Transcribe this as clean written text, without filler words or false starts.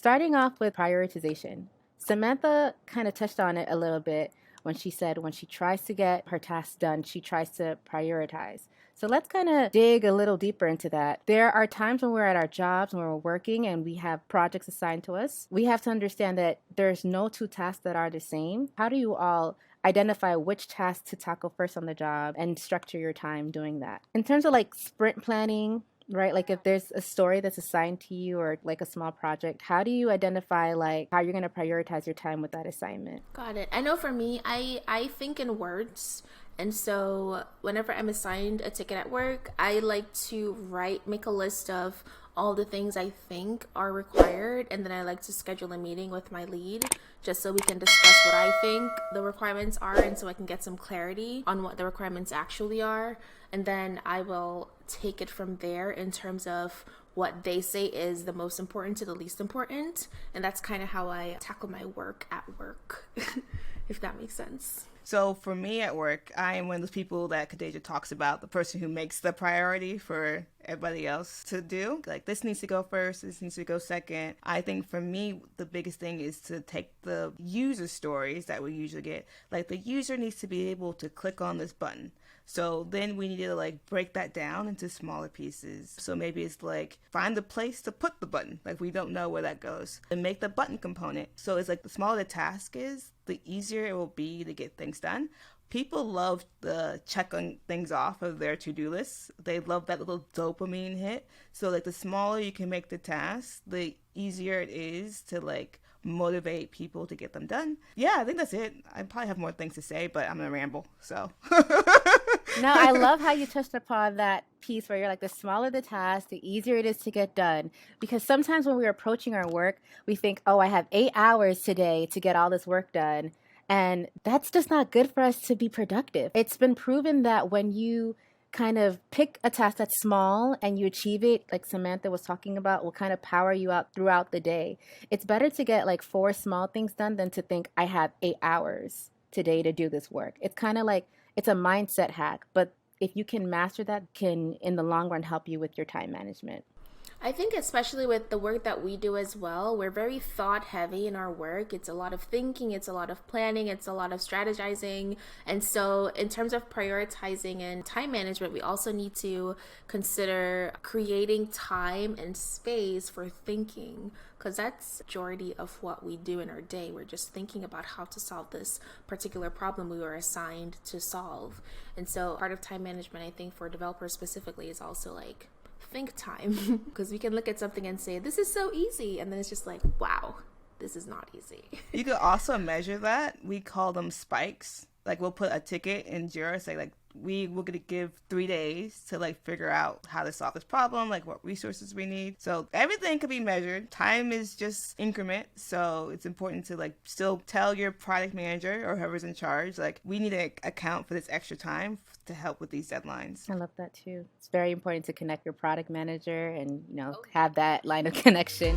Starting off with prioritization. Samantha kind of touched on it a little bit when she said when she tries to get her tasks done, she tries to prioritize. So let's kind of dig a little deeper into that. There are times when we're at our jobs, when we're working and we have projects assigned to us. We have to understand that there's no two tasks that are the same. How do you all identify which task to tackle first on the job and structure your time doing that? In terms of like sprint planning, right? Like if there's a story that's assigned to you or like a small project, how do you identify like how you're going to prioritize your time with that assignment? Got it. I know for me, I think in words. And so whenever I'm assigned a ticket at work, I like to make a list of all the things I think are required. And then I like to schedule a meeting with my lead just so we can discuss what I think the requirements are. And so I can get some clarity on what the requirements actually are. And then I will take it from there in terms of what they say is the most important to the least important. And that's kind of how I tackle my work at work, if that makes sense. So for me at work, I am one of those people that Khadija talks about, the person who makes the priority for everybody else to do. Like, this needs to go first, this needs to go second. I think for me, the biggest thing is to take the user stories that we usually get. Like, the user needs to be able to click on this button. So then we need to like break that down into smaller pieces. So maybe it's like find the place to put the button. Like we don't know where that goes. And make the button component. So it's like the smaller the task is, the easier it will be to get things done. People love the checking things off of their to-do list. They love that little dopamine hit. So like the smaller you can make the task, the easier it is to like motivate people to get them done. Yeah, I think that's it. I probably have more things to say, but I'm gonna ramble, so. No, I love how you touched upon that piece where you're like, the smaller the task, the easier it is to get done. Because sometimes when we're approaching our work, we think, oh, I have 8 hours today to get all this work done. And that's just not good for us to be productive. It's been proven that when you kind of pick a task that's small and you achieve it, like Samantha was talking about, will kind of power you out throughout the day. It's better to get like 4 small things done than to think I have 8 hours today to do this work. It's kind of like, it's a mindset hack, but if you can master that, can in the long run help you with your time management. I think especially with the work that we do as well, we're very thought heavy in our work. It's a lot of thinking, it's a lot of planning, it's a lot of strategizing. And so in terms of prioritizing and time management, we also need to consider creating time and space for thinking, because that's the majority of what we do in our day. We're just thinking about how to solve this particular problem we were assigned to solve. And so part of time management, I think for developers specifically, is also like think time, because we can look at something and say, this is so easy. And then it's just like, wow, this is not easy. You could also measure that. We call them spikes. Like we'll put a ticket in Jira, say like, we're going to give 3 days to like figure out how to solve this problem, like what resources we need. So everything can be measured. Time is just increment. So it's important to like still tell your product manager or whoever's in charge, like we need to account for this extra time to help with these deadlines. I love that too. It's very important to connect your product manager and, have that line of connection.